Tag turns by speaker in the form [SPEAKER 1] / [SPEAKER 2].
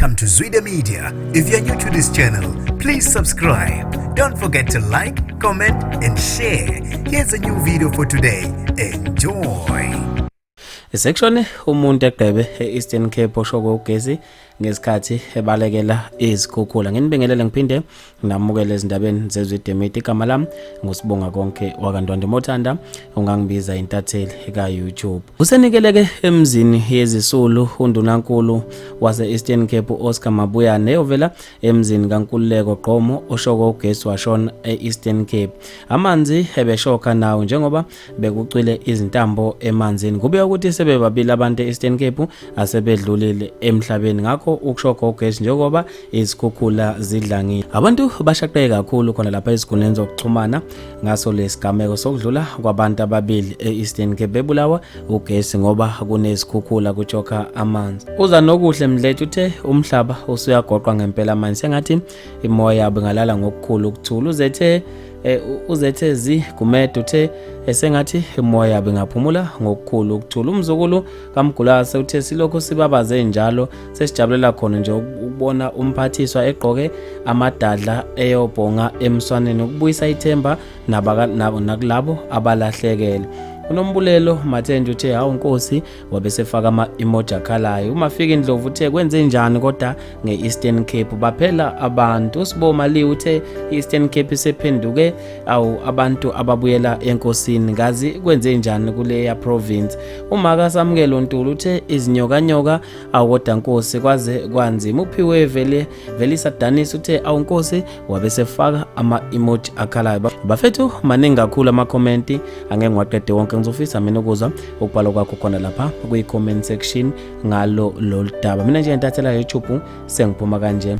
[SPEAKER 1] Welcome to zwide-media. If you're new to this channel, please subscribe. Don't forget to like, comment and share. Here's a new video for today. Enjoy.
[SPEAKER 2] Section umuntu egqebe eEastern Cape oshoko ugesi ngesikhathi ebalekela yezikhukhula. Nginibingelele ngiphinde ngamukele ezindabeni zezwide-media. Igama lami ngusibonga konke wakandwande Mothanda, ungangibiza intatheli eka YouTube. Usenikeleke emzini yezisulu undunankulu wase Eastern Cape Oscar Mabuyane ovela emzini kaNkululeko Gqomo oshoko ugesi washona eEastern Cape. Amanzi ebeshokha nawo njengoba bekucwile izintambo emanzini. Kube ukuthi sebebabili abantu eEastern Cape asebedlulile emhlabeni, ngakho ukushokha ugesi njengoba izikhukhula zidlangile. Abantu bashaqeke kakhulu khona lapha ezikhundleni zokuxhumana ngaso lesigameko sokudlula kwabantu ababili eEastern Cape bebulawa ugesi ngoba kunezikhukhula kuchokha amanzi. Uza nokuhle Mdlethu uthe umhlaba usuyagoqwa ngempela amanzi, sengathi imoya yabo ngalala ngokukhulu ukuthula. Uzethe Gumede uthe esengathi imoya yabo ngaphumula ngokukhulu ukuthula. Umzukulu kaMgulase uthe silokho sibabaze njalo sesijabulela khona nje ukubona umphathiswa egqoke amadadla eyobhonga emswaneni ukubuyisa ithemba nakulabo abalahlekele. Unombulelo Mathenje uthe hawu Nkosi wabesefaka ama-emoji akhalayo. Umafika Indlovu uthe kwenze njani kodwa nge-Eastern Cape baphela abantu. Usibo Mali uthe i-Eastern Cape isephenduke abantu ababuyela enkosini, ngazi kwenze njani kuleya province. Umaka Samukelo Ntulu uthe izinyokanyoka kodwa Nkosi kwaze kwanzima. Uphiwe Velisa Danisi uthe awu Nkosi wabesefaka ama-emoji akhalayo. Bafethu maningi kakhulu ama-comment, angeke ngiwaqede wonke. Ngizofisa mina ukuzwa ukubhala kwakho khona lapha kwi-comment section ngalo lolu daba. Mina nje ngentathela YouTube sengiphuma kanje.